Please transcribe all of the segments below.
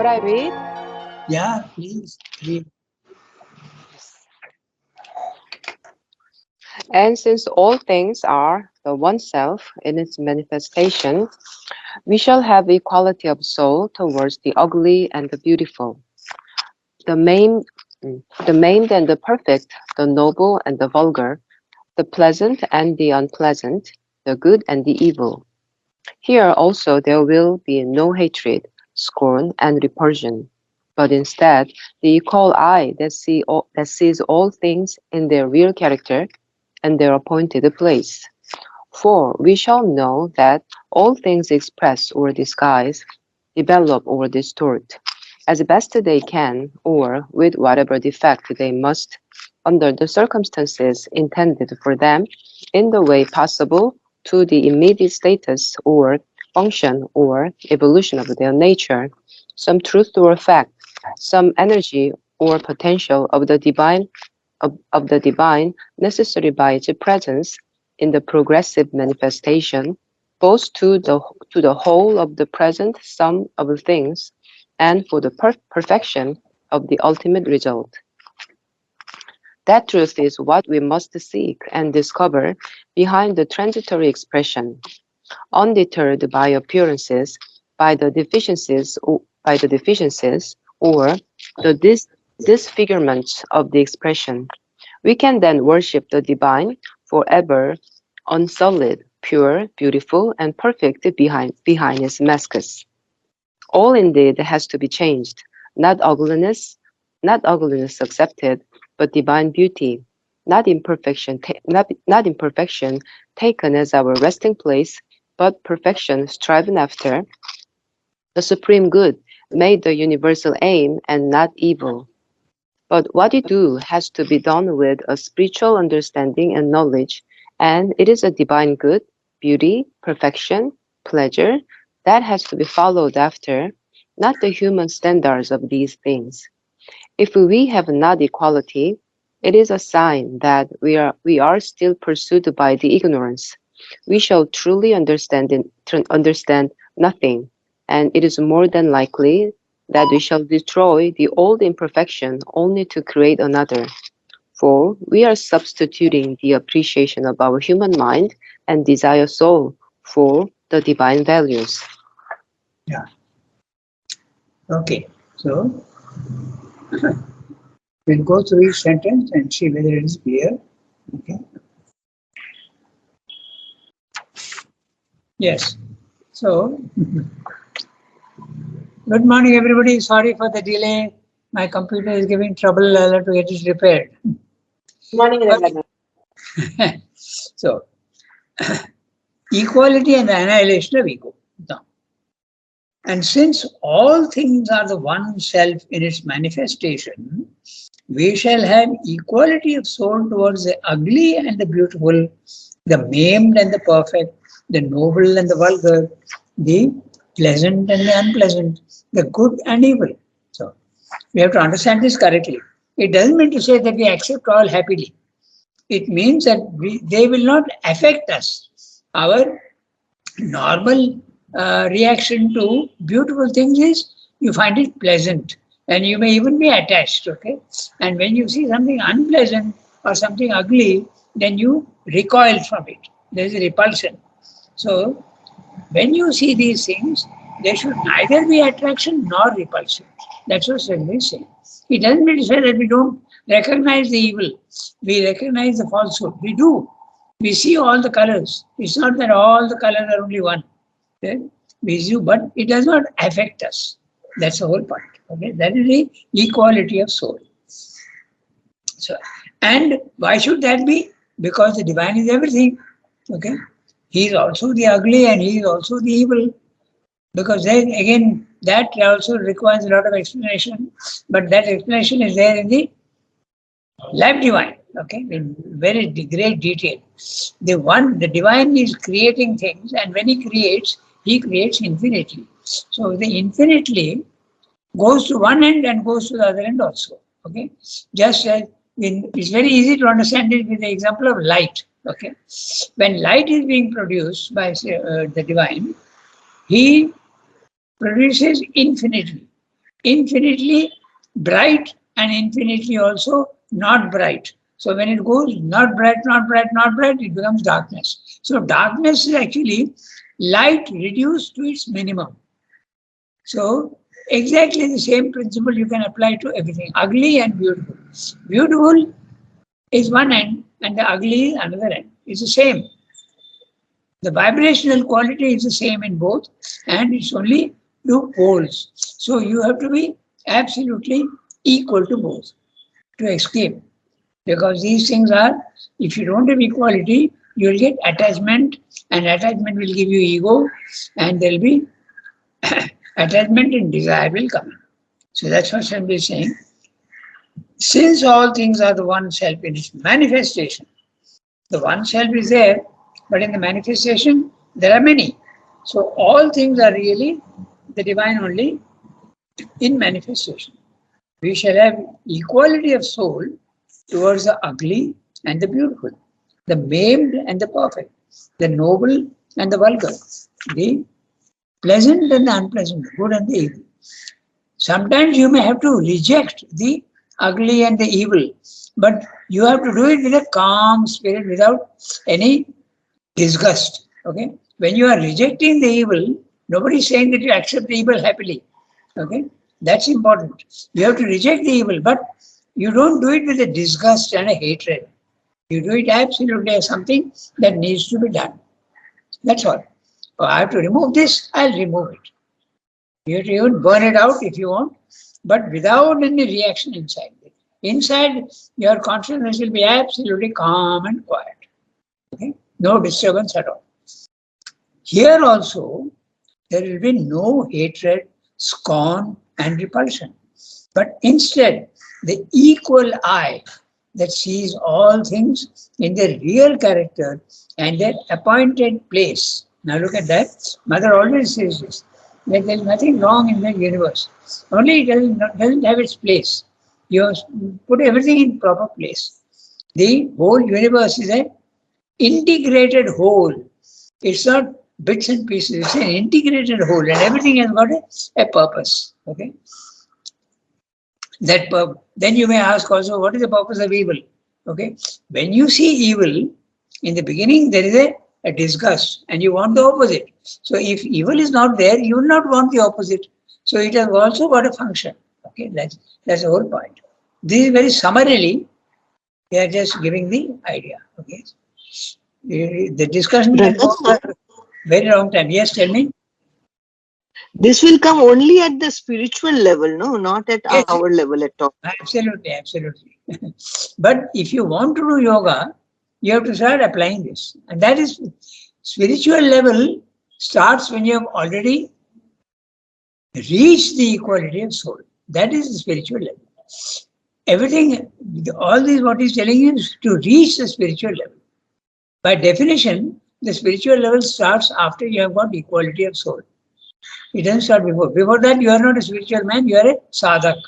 I read? Yeah, please. Please. And since all things are the one self in its manifestation, we shall have equality of soul towards the ugly and the beautiful, the maimed, the maimed and the perfect, the noble and the vulgar, the pleasant and the unpleasant, the good and the evil. Here also there will be no hatred, scorn, and repulsion, but instead the equal eye that sees all things in their real character and their appointed place. For we shall know that all things express or disguise, develop or distort, as best they can, or with whatever defect they must, under the circumstances intended for them, in the way possible to the immediate status or function or evolution of their nature, some truth or fact, some energy or potential of the divine necessary by its presence in the progressive manifestation, both to the whole of the present sum of things and for the perfection of the ultimate result. That truth is what we must seek and discover behind the transitory expression, undeterred by appearances, by the deficiencies or the disfigurements of the expression. We can then worship the divine forever, unsullied, pure, beautiful, and perfect behind its masks. All indeed has to be changed, not ugliness, not ugliness accepted, but divine beauty, not imperfection taken as our resting place, but perfection striven after, the supreme good made the universal aim and not evil. But what you do has to be done with a spiritual understanding and knowledge, and it is a divine good, beauty, perfection, pleasure that has to be followed after, not the human standards of these things. If we have not equality, it is a sign that we are still pursued by the ignorance. We shall truly understand nothing, and it is more than likely that we shall destroy the old imperfection only to create another. For we are substituting the appreciation of our human mind and desire soul for the divine values. Yeah. Okay. So we'll go through each sentence and see whether it is clear. Okay. Yes. So, good morning, everybody. Sorry for the delay. My computer is giving trouble. I'll have to get it repaired. Morning, Okay. So, equality and the annihilation of ego. Now, and since all things are the one self in its manifestation, we shall have equality of soul towards the ugly and the beautiful, the maimed and the perfect, the noble and the vulgar, the pleasant and the unpleasant, the good and evil. So, we have to understand this correctly. It doesn't mean to say that we accept all happily. It means that they will not affect us. Our normal reaction to beautiful things is you find it pleasant and you may even be attached, okay? And when you see something unpleasant or something ugly, then you recoil from it. There is a repulsion. So when you see these things, there should neither be attraction nor repulsion. That's what Sri is saying. It doesn't mean to say that we don't recognize the evil. We recognize the falsehood. We do. We see all the colors. It's not that all the colors are only one. Okay? We see, but it does not affect us. That's the whole point. Okay? That is the equality of soul. So, and why should that be? Because the divine is everything. Okay? He is also the ugly and he is also the evil. Because then again, that also requires a lot of explanation. But that explanation is there in the life divine. Okay, in very great detail. The divine is creating things, and when he creates infinitely. So the infinitely goes to one end and goes to the other end also. Okay, just as it's very easy to understand it with the example of light. Okay, when light is being produced by the divine, he produces infinitely. infinitely bright and infinitely also not bright. So when it goes not bright, not bright, not bright, it becomes darkness. So darkness is actually light reduced to its minimum. So exactly the same principle you can apply to everything. Ugly and beautiful. Beautiful is one end and the ugly is another end. It's the same. The vibrational quality is the same in both, and it's only two poles. So you have to be absolutely equal to both to escape. Because these things are, if you don't have equality, you will get attachment, and attachment will give you ego, and there will be attachment and desire will come in. So that's what Swami is saying. Since all things are the one self in its manifestation, the one self is there, but in the manifestation, there are many. So all things are really the divine only in manifestation. We shall have equality of soul towards the ugly and the beautiful, the maimed and the perfect, the noble and the vulgar, the pleasant and the unpleasant, the good and the evil. Sometimes you may have to reject the ugly and the evil, but you have to do it with a calm spirit without any disgust. Okay? When you are rejecting the evil, nobody is saying that you accept the evil happily. Okay? That's important. You have to reject the evil, but you don't do it with a disgust and a hatred. You do it absolutely as something that needs to be done. That's all. Oh, I have to remove this, I'll remove it. You have to even burn it out if you want, but without any reaction inside. Inside, your consciousness will be absolutely calm and quiet. Okay? No disturbance at all. Here also, there will be no hatred, scorn, and repulsion, but instead, the equal eye that sees all things in their real character and their appointed place. Now look at that. Mother always says this, that there is nothing wrong in the universe. Only it doesn't have its place. You put everything in proper place. The whole universe is an integrated whole. It's not bits and pieces. It's an integrated whole, and everything has got a purpose. Okay. Then you may ask also, what is the purpose of evil? Okay. When you see evil, in the beginning there is a disgust, and you want the opposite. So if evil is not there, you will not want the opposite. So it has also got a function. Okay. That's the whole point. This is very summarily. We are just giving the idea. Okay. The discussion can go for a very long time. Yes, tell me. This will come only at the spiritual level, no, not at Yes, our level at all. absolutely, absolutely. But if you want to do yoga, you have to start applying this. And that is spiritual level starts when you have already reached the equality of soul. That is the spiritual level. Everything, all this what he's telling you is to reach the spiritual level. By definition, the spiritual level starts after you have got equality of soul. It doesn't start before. Before that, you are not a spiritual man, you are a sadhak.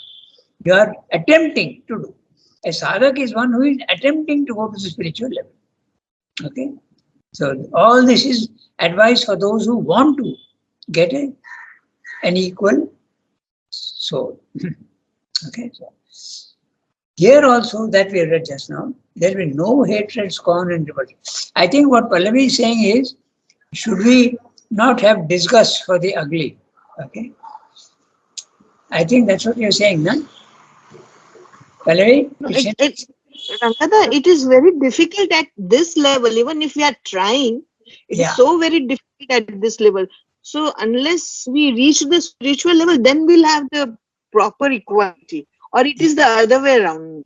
You are attempting to do. A sadhak is one who is attempting to go to the spiritual level. Okay? So all this is advice for those who want to get an equal soul. Okay? So here also that we read just now, there will be no hatred, scorn and repulsion. I think what Pallavi is saying is, should we not have disgust for the ugly? Okay? I think that's what you're saying, no? Pallavi? No, Rangada, it is very difficult at this level, even if we are trying, it is so very difficult at this level. So unless we reach the spiritual level, then we'll have the proper equality. Or it is the other way around.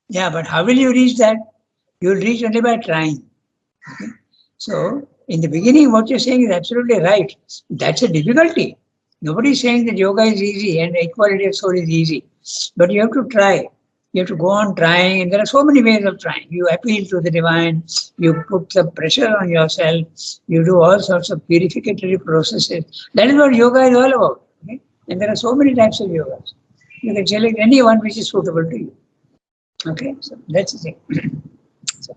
Yeah, but how will you reach that? You will reach only by trying. Okay? So, in the beginning, what you're saying is absolutely right. That's a difficulty. Nobody is saying that yoga is easy and equality of soul is easy. But you have to try. You have to go on trying, and there are so many ways of trying. You appeal to the divine, you put some pressure on yourself, you do all sorts of purificatory processes. That is what yoga is all about. Okay? And there are so many types of yogas. You can select any one which is suitable to you. Okay, so that's the thing. So,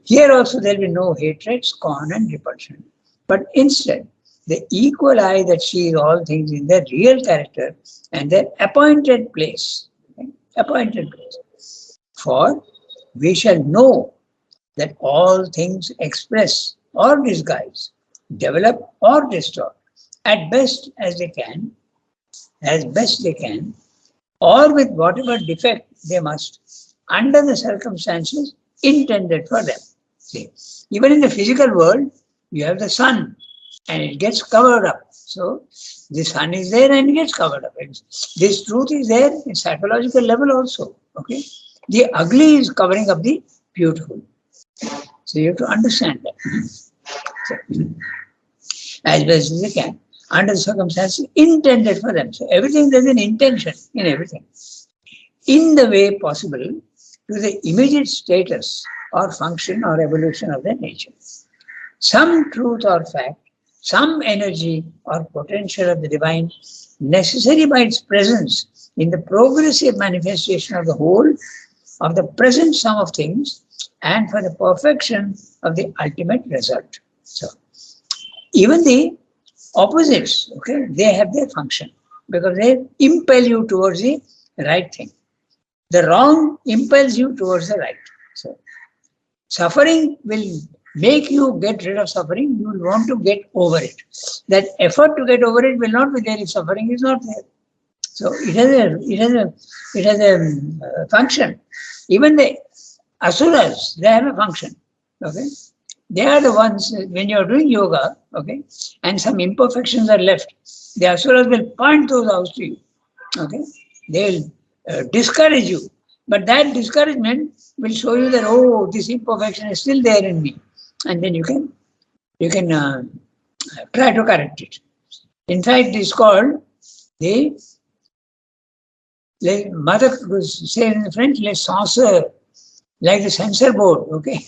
here also there will be no hatred, scorn, and repulsion. But instead, the equal eye that sees all things in their real character and their appointed place. Okay? Appointed place. For we shall know that all things express or disguise, develop or distort, at best as they can, as best they can, or with whatever defect they must, under the circumstances intended for them. See, even in the physical world, you have the sun and it gets covered up. So the sun is there and it gets covered up. And this truth is there in psychological level also. Okay, the ugly is covering up the beautiful. So you have to understand that. So, as best as they can, under the circumstances intended for them. So everything, there's an intention in everything. In the way possible to the immediate status or function or evolution of their nature. Some truth or fact, some energy or potential of the divine, necessary by its presence in the progressive manifestation of the whole of the present sum of things and for the perfection of the ultimate result. So, even the opposites, okay, they have their function because they impel you towards the right thing. The wrong impels you towards the right. So, suffering will make you get rid of suffering. You will want to get over it. That effort to get over it will not be there if suffering is not there. So, it has a function. Even the asuras, they have a function. Okay. They are the ones, when you are doing yoga, okay, and some imperfections are left, the asuras will point those out to you. Okay. They will discourage you. But that discouragement will show you that, oh, this imperfection is still there in me. And then you can try to correct it. In fact, it is called the, like mother was saying in French, les censeurs, like the censor board, okay?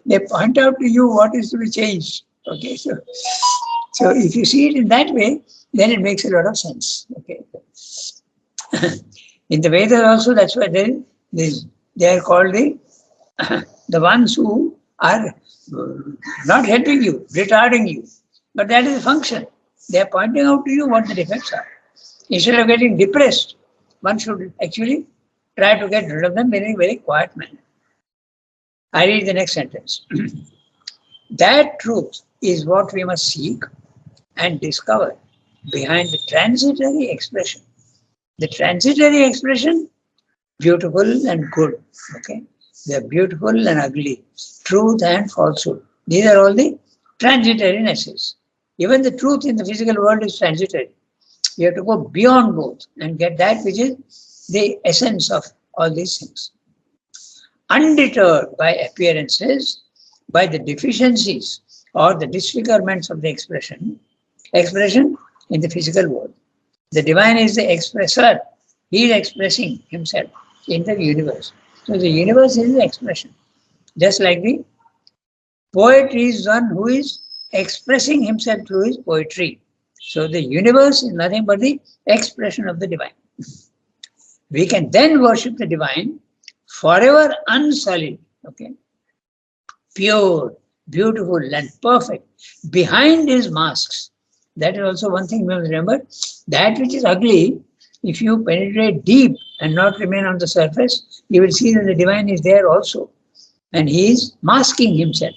They point out to you what is to be changed, okay? So if you see it in that way, then it makes a lot of sense, okay? In the Vedas also, that's why they are called the ones who are not helping you, retarding you. But that is a function. They are pointing out to you what the defects are. Instead of getting depressed, one should actually try to get rid of them in a very quiet manner. I read the next sentence. That truth is what we must seek and discover behind the transitory expression. The transitory expression, beautiful and good. Okay, they are beautiful and ugly, truth and falsehood. These are all the transitorynesses. Even the truth in the physical world is transitory. You have to go beyond both and get that which is the essence of all these things. Undeterred by appearances, by the deficiencies or the disfigurements of the expression in the physical world. The divine is the expressor. He is expressing himself in the universe. So the universe is the expression. Just like the poet is one who is expressing himself through his poetry. So the universe is nothing but the expression of the divine. We can then worship the divine forever unsullied, okay, pure, beautiful and perfect behind his masks. That is also one thing we must remember. That which is ugly, if you penetrate deep and not remain on the surface, you will see that the divine is there also. And he is masking himself.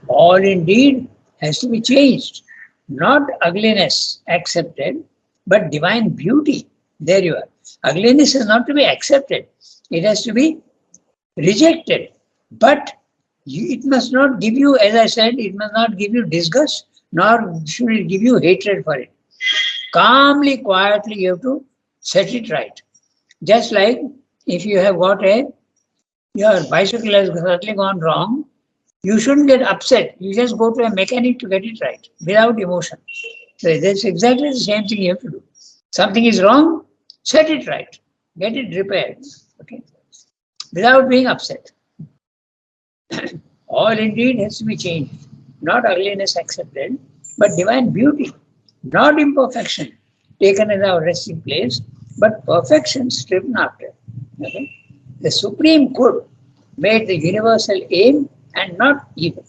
All indeed has to be changed. Not ugliness accepted, but divine beauty. There you are. Ugliness is not to be accepted. It has to be rejected. But it must not give you, as I said, it must not give you disgust, nor should it give you hatred for it. Calmly, quietly, you have to set it right. Just like if you have got your bicycle has suddenly gone wrong, you shouldn't get upset. You just go to a mechanic to get it right without emotion. So that's exactly the same thing you have to do. Something is wrong, set it right. Get it repaired. Okay. Without being upset. All indeed has to be changed. Not ugliness accepted, but divine beauty. Not imperfection taken as our resting place, but perfection striven after. Okay? The supreme good made the universal aim and not evil.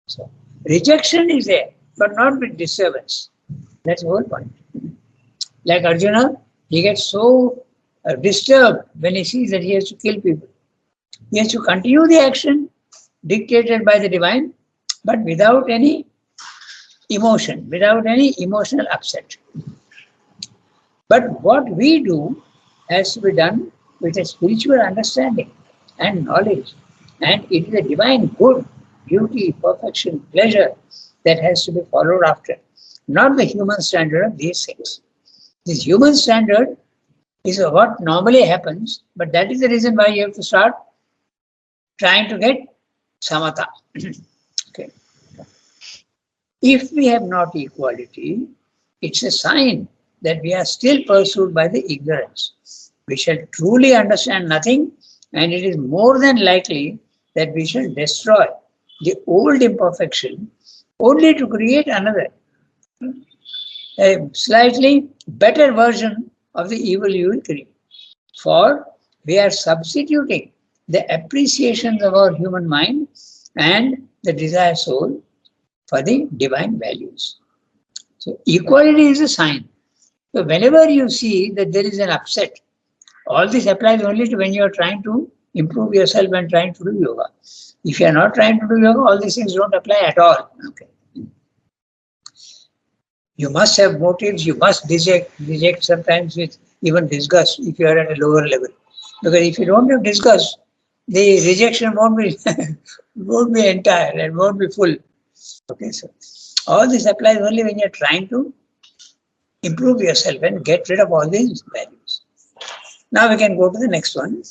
So rejection is there. but not with disturbance. That's the whole point. Like Arjuna, he gets so disturbed when he sees that he has to kill people. He has to continue the action dictated by the divine, but without any emotion, without any emotional upset. But what we do has to be done with a spiritual understanding and knowledge. And it is a divine good, beauty, perfection, pleasure that has to be followed after, not the human standard of these things. This human standard is what normally happens, but that is the reason why you have to start trying to get samatha. Okay. If we have not equality, it's a sign that we are still pursued by the ignorance. We shall truly understand nothing, and it is more than likely that we shall destroy the old imperfection only to create another, a slightly better version of the evil you will create. For we are substituting the appreciations of our human mind and the desire soul for the divine values. So equality is a sign. So whenever you see that there is an upset, all this applies only to when you are trying to improve yourself and trying to do yoga. If you are not trying to do yoga, all these things don't apply at all. Okay. You must have motives, you must reject sometimes with even disgust if you are at a lower level. Because if you don't have disgust, the rejection won't be won't be entire and won't be full. Okay, so all this applies only when you're trying to improve yourself and get rid of all these values. Now we can go to the next one.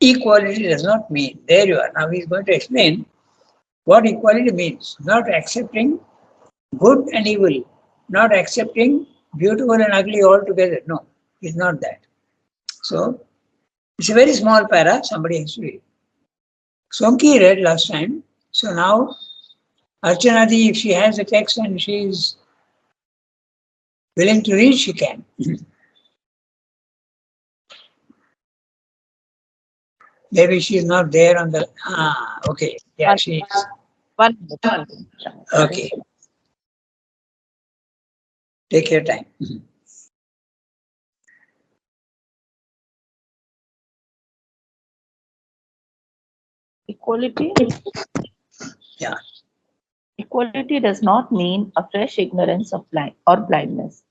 Equality does not mean, there you are. Now he's going to explain what equality means. Not accepting good and evil, not accepting beautiful and ugly altogether. No, it's not that. So it's a very small para, somebody has to read. Sonki read last time. So now Archanadi, if she has the text and she is willing to read, she can. Maybe she is not there on the. Okay. Yeah, she is. One minute. Okay. Take your time. Equality? Yeah. Equality does not mean a fresh ignorance of blindness.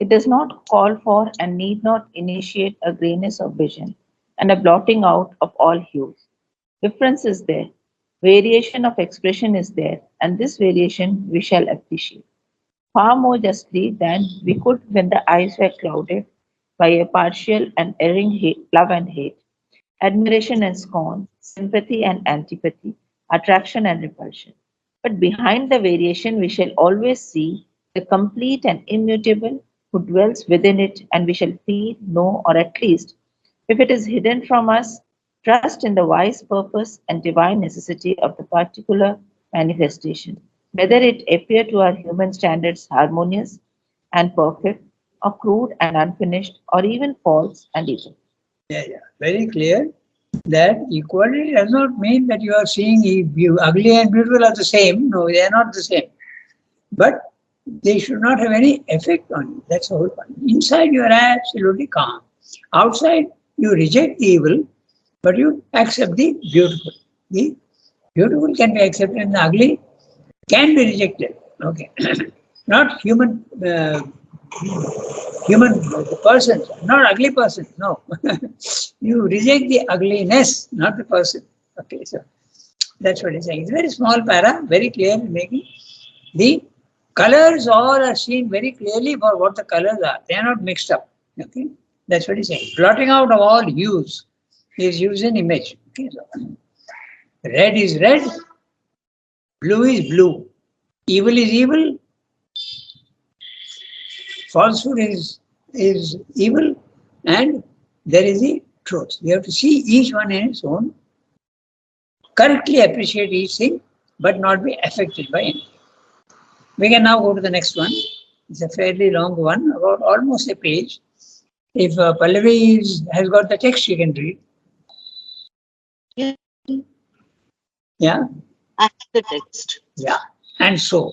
It does not call for and need not initiate a grayness of vision and a blotting out of all hues. Difference is there, variation of expression is there, and this variation we shall appreciate far more justly than we could when the eyes were clouded by a partial and erring love and hate, admiration and scorn, sympathy and antipathy, attraction and repulsion. But behind the variation, we shall always see the complete and immutable who dwells within it, and we shall feel, know, or at least, if it is hidden from us, trust in the wise purpose and divine necessity of the particular manifestation, whether it appear to our human standards harmonious and perfect, or crude and unfinished, or even false and evil. Yeah. Very clear that equality does not mean that you are seeing ugly and beautiful are the same. No, they are not the same. But they should not have any effect on you. That's the whole point. Inside you are absolutely calm. Outside you reject the evil, but you accept the beautiful. The beautiful can be accepted and the ugly can be rejected. Okay. Not human persons, not ugly persons. No. You reject the ugliness, not the person. Okay, so that's what he's saying. It's a very small para, very clear in making. The colors all are seen very clearly for what the colors are. They are not mixed up. Okay, that's what he's saying. Blotting out of all hues is used in image. Okay, so red is red, blue is blue, evil is evil, falsehood is evil, and there is the truth. We have to see each one in its own, correctly appreciate each thing, but not be affected by anything. We can now go to the next one. It's a fairly long one, about almost a page. If Pallavi has got the text, she can read. Yeah, Yeah? I have the text. Yeah. And so,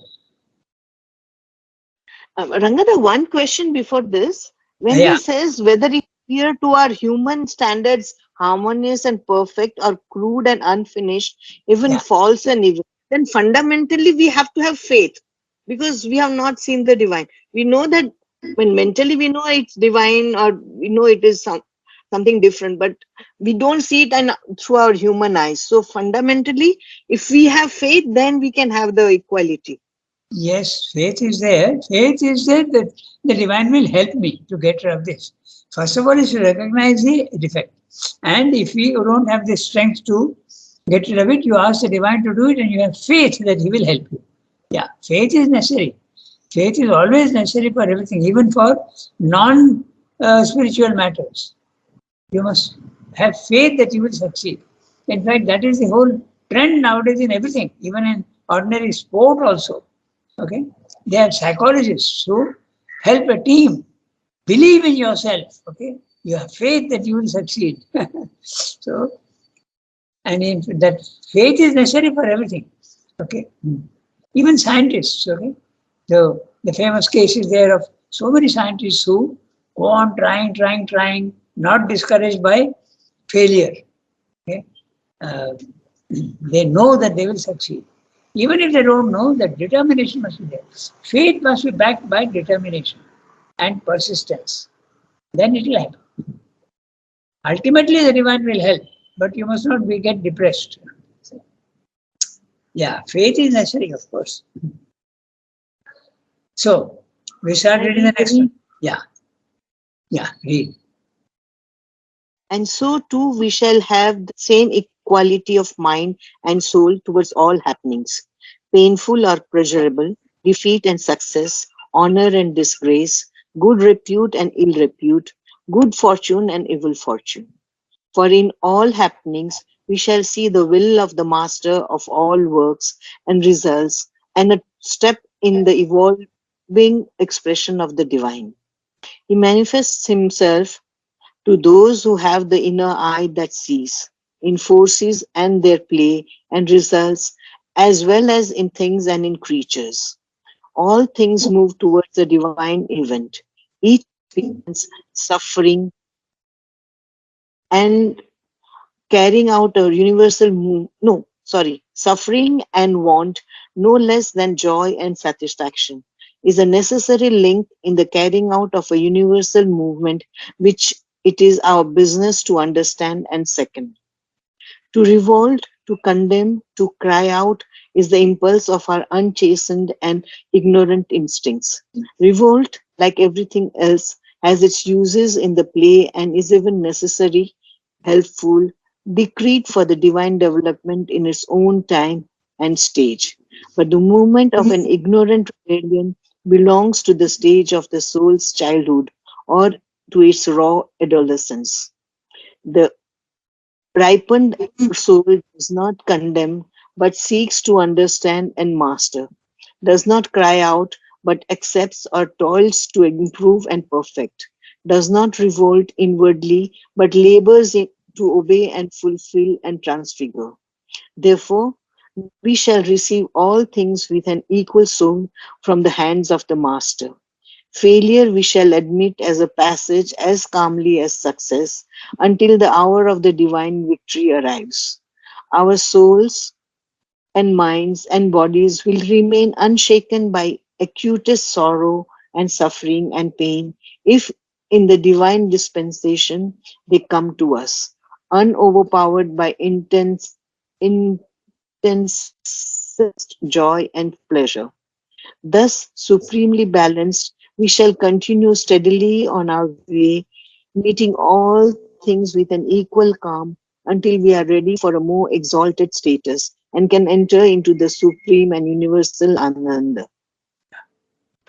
Rangada, one question before this. When he Yeah, says whether it appear to our human standards harmonious and perfect or crude and unfinished, even yeah, false and evil, then fundamentally we have to have faith because we have not seen the divine. We know that when mentally we know it's divine or we know it is something different, but we don't see it through our human eyes. So fundamentally, if we have faith, then we can have the equality. yes, faith is there. Faith is there that the divine will help me to get rid of this. First of all, is to recognize the defect. And if we don't have the strength to get rid of it, you ask the divine to do it and you have faith that he will help you. Yeah, faith is necessary. Faith is always necessary for everything, even for non spiritual matters. You must have faith that you will succeed. In fact, that is the whole trend nowadays in everything, even in ordinary sport also. Okay, they have psychologists who help a team. Believe in yourself. Okay, you have faith that you will succeed. So, and in that faith is necessary for everything. Okay, even scientists. Okay, the famous case is there of so many scientists who go on trying, not discouraged by failure. Okay, uh, they know that they will succeed. Even if they don't know, that determination must be there. Faith must be backed by determination and persistence. Then it will happen. Ultimately, the divine will help, but you must not get depressed. Yeah, faith is necessary, of course. So, we start reading the next one. Yeah, yeah, read. And so too we shall have the same equality of mind and soul towards all happenings, painful or pleasurable, defeat and success, honor and disgrace, good repute and ill repute, good fortune and evil fortune. For in all happenings we shall see the will of the master of all works and results, and a step in the evolving expression of the divine. He manifests himself to those who have the inner eye that sees, in forces and their play and results, as well as in things and in creatures. All things move towards the divine event. Each experience, suffering, and carrying out a universal suffering and want, no less than joy and satisfaction, is a necessary link in the carrying out of a universal movement which it is our business to understand and second. To revolt, to condemn, to cry out is the impulse of our unchastened and ignorant instincts. Revolt, like everything else, has its uses in the play and is even necessary, helpful, decreed for the divine development in its own time and stage. But the movement of an ignorant rebellion belongs to the stage of the soul's childhood or to its raw adolescence. The ripened soul does not condemn, but seeks to understand and master, does not cry out, but accepts or toils to improve and perfect, does not revolt inwardly, but labors to obey and fulfill and transfigure. Therefore, we shall receive all things with an equal soul from the hands of the Master. Failure we shall admit as a passage as calmly as success until the hour of the divine victory arrives. Our souls and minds and bodies will remain unshaken by acutest sorrow and suffering and pain if in the divine dispensation they come to us, unoverpowered by intensest joy and pleasure. Thus, supremely balanced, we shall continue steadily on our way, meeting all things with an equal calm until we are ready for a more exalted status and can enter into the supreme and universal Ananda.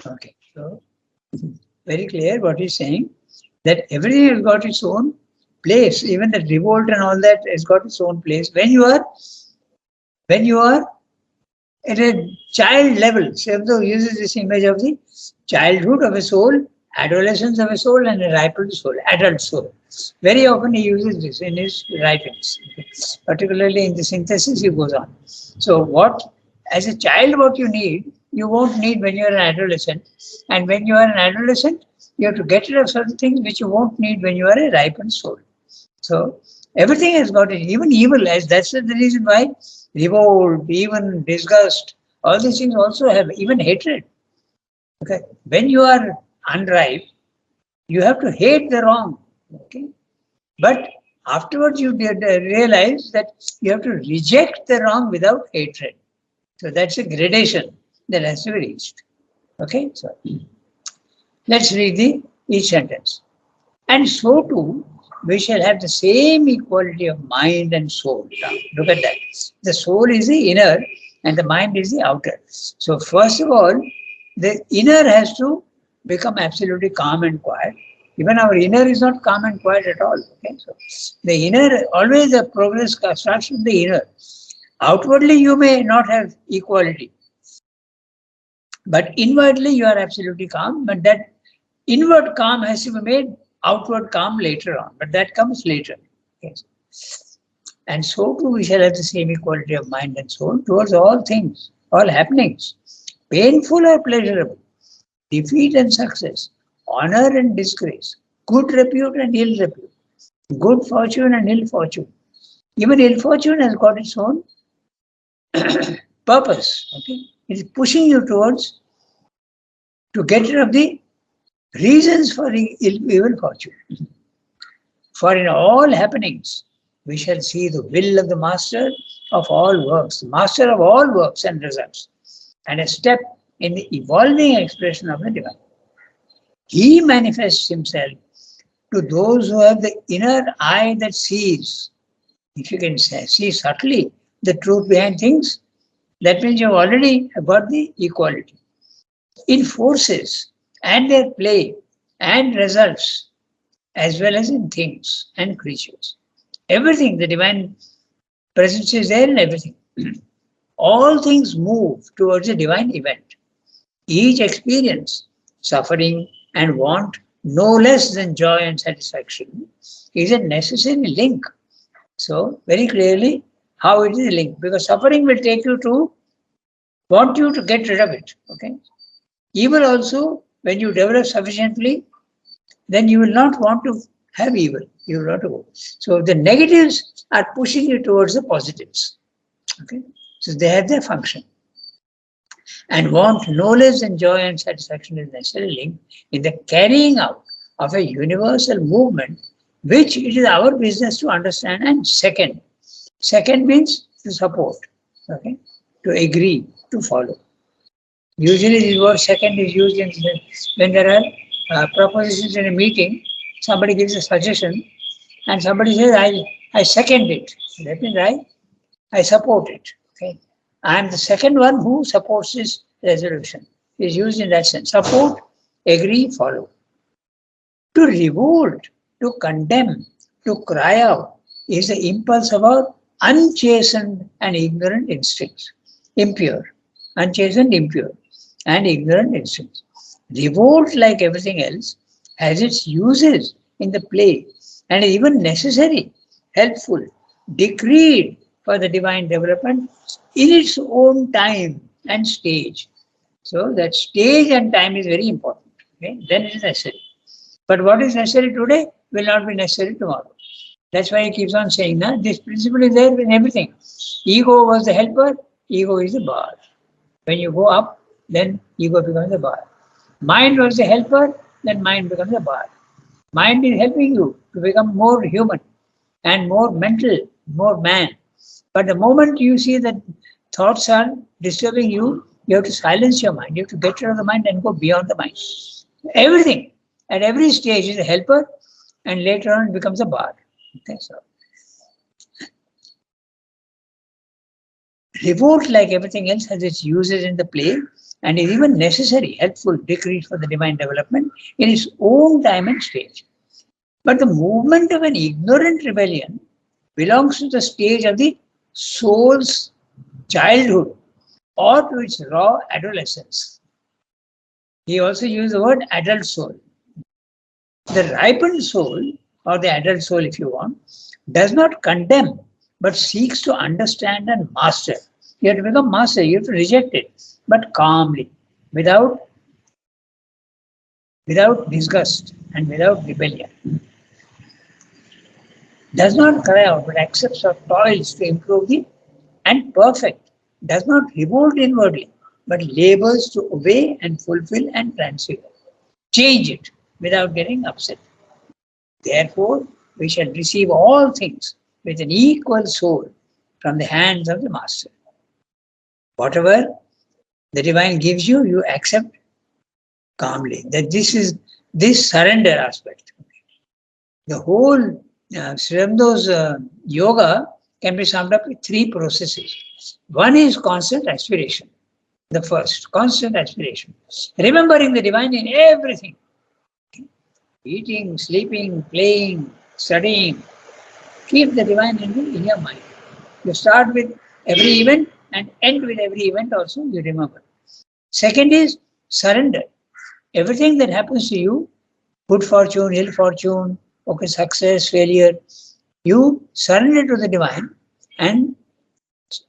Okay, so very clear what he's saying, that everything has got its own place, even the revolt and all that has got its own place. When you are at a child level, Shabdo uses this image of the childhood of a soul, adolescence of a soul, and a ripened soul, adult soul. Very often he uses this in his writings, particularly in the synthesis he goes on. So what, as a child, what you need you won't need when you're an adolescent. And when you are an adolescent, you have to get rid of certain things which you won't need when you are a ripened soul. So everything has got it, even evil, as that's the reason why revolt, even disgust, all these things also have, even hatred. Okay, when you are unripe, you have to hate the wrong. Okay, but afterwards you realize that you have to reject the wrong without hatred. So that's a gradation that has to be reached. Okay, so let's read each sentence. And so too, we shall have the same equality of mind and soul. Now, look at that. The soul is the inner and the mind is the outer. So first of all, the inner has to become absolutely calm and quiet. Even our inner is not calm and quiet at all. Okay? So the inner, always the progress starts from the inner. Outwardly, you may not have equality, but inwardly, you are absolutely calm. But that inward calm has to be made outward calm later on, but that comes later. Yes. And so too we shall have the same equality of mind and soul towards all things, all happenings, painful or pleasurable, defeat and success, honor and disgrace, good repute and ill repute, good fortune and ill fortune. Even ill fortune has got its own purpose. Okay? It is pushing you towards to get rid of the reasons for the evil fortune. For in all happenings, we shall see the will of the master of all works, the master of all works and results, and a step in the evolving expression of the divine. He manifests himself to those who have the inner eye that sees. If you can see subtly the truth behind things, that means you've already got the equality. In forces and their play and results, as well as in things and creatures. Everything, the divine presence is there in everything. All things move towards a divine event. Each experience, suffering and want, no less than joy and satisfaction, is a necessary link. So, very clearly, how it is a link. Because suffering will take you to want you to get rid of it. Okay. Evil also, when you develop sufficiently, then you will not want to have evil. You will not go. So the negatives are pushing you towards the positives. Okay, so they have their function. And want no less than joy and satisfaction is necessarily linked in the carrying out of a universal movement, which it is our business to understand. And second means to support. Okay, to agree, to follow. Usually the word second is used in when there are propositions in a meeting. Somebody gives a suggestion and somebody says, I second it. That means I support it. Okay. I am the second one who supports this resolution. It is used in that sense. Support, agree, follow. To revolt, to condemn, to cry out is the impulse of our unchastened and ignorant instincts. Impure, unchastened, impure, and ignorant instincts. Revolt, like everything else, has its uses in the play and is even necessary, helpful, decreed for the divine development in its own time and stage. So that stage and time is very important. Okay? Then it is necessary. But what is necessary today will not be necessary tomorrow. That's why he keeps on saying that this principle is there in everything. Ego was the helper, ego is the bar. When you go up, then ego becomes the bar. Mind was the helper, then mind becomes the bar. Mind is helping you to become more human and more mental, more man. But the moment you see that thoughts are disturbing you, you have to silence your mind. You have to get rid of the mind and go beyond the mind. Everything, at every stage is a helper and later on it becomes a bar. Okay, so. Revolt, like everything else, has its uses in the play and is even necessary, helpful, decreed for the divine development in its own time and stage. But the movement of an ignorant rebellion belongs to the stage of the soul's childhood or to its raw adolescence. He also used the word adult soul. The ripened soul, or the adult soul if you want, does not condemn but seeks to understand and master. You have to become master. You have to reject it, but calmly, without disgust and without rebellion. Does not cry out, but accepts or toils to improve the and perfect. Does not revolt inwardly, but labors to obey and fulfill and transfigure. Change it without getting upset. Therefore, we shall receive all things with an equal soul from the hands of the Master. Whatever the divine gives you, you accept calmly. That this is this surrender aspect. The whole Sri Aurobindo's yoga can be summed up with three processes. One is constant aspiration. The first, constant aspiration. Remembering the divine in everything. Eating, sleeping, playing, studying. Keep the divine in your mind. You start with every event and end with every event also, you remember. Second is surrender. Everything that happens to you, good fortune, ill fortune, okay, success, failure, you surrender to the divine and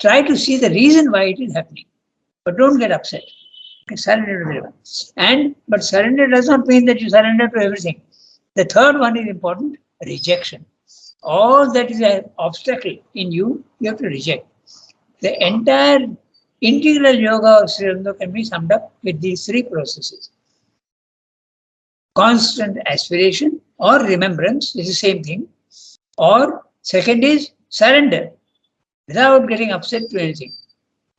try to see the reason why it is happening. But don't get upset. Okay, surrender to the divine. But surrender does not mean that you surrender to everything. The third one is important, rejection. All that is an obstacle in you, you have to reject. The entire integral yoga of Sri Aurobindo can be summed up with these three processes. Constant aspiration or remembrance is the same thing. Or second is surrender without getting upset to anything.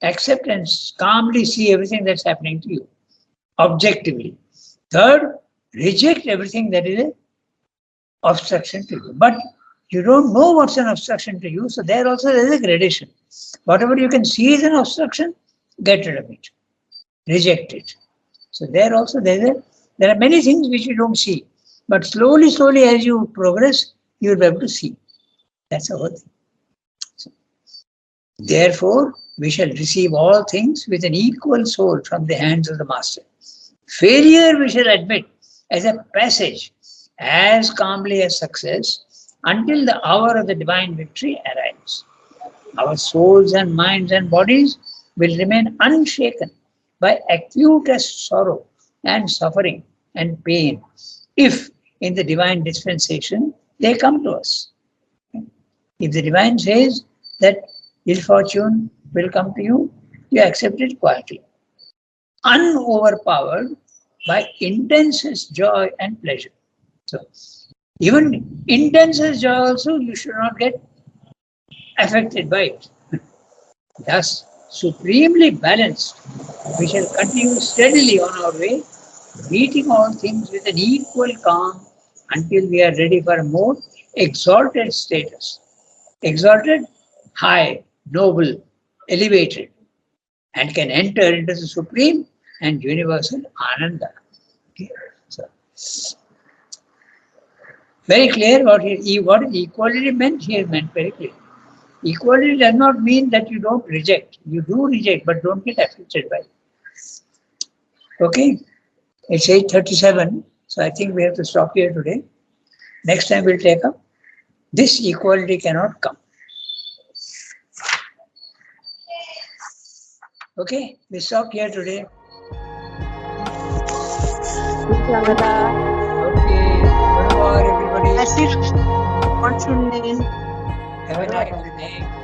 Accept and calmly see everything that's happening to you, objectively. Third, reject everything that is an obstruction to you. But you don't know what's an obstruction to you, so there also is a gradation. Whatever you can see is an obstruction, get rid of it. Reject it. So there also there are many things which you don't see. But slowly as you progress, you will be able to see. That's the whole thing. So, therefore, we shall receive all things with an equal soul from the hands of the Master. Failure we shall admit as a passage as calmly as success until the hour of the divine victory arrives. Our souls and minds and bodies will remain unshaken by acutest sorrow and suffering and pain if in the divine dispensation they come to us. If the divine says that ill fortune will come to you, you accept it quietly, unoverpowered by intensest joy and pleasure. So, even intensest joy also, you should not get affected by it. Thus, supremely balanced, we shall continue steadily on our way, meeting all things with an equal calm until we are ready for a more exalted status. Exalted, high, noble, elevated, and can enter into the supreme and universal Ananda. Okay. So, very clear what equality meant here, meant very clear. Equality does not mean that you don't reject. You do reject, but don't get affected by it. Okay, it's 8:37, so I think we have to stop here today. Next time we'll take up. This equality cannot come. Okay, we stop here today. Okay, good morning everybody. That's it. What should we? Have a nice day.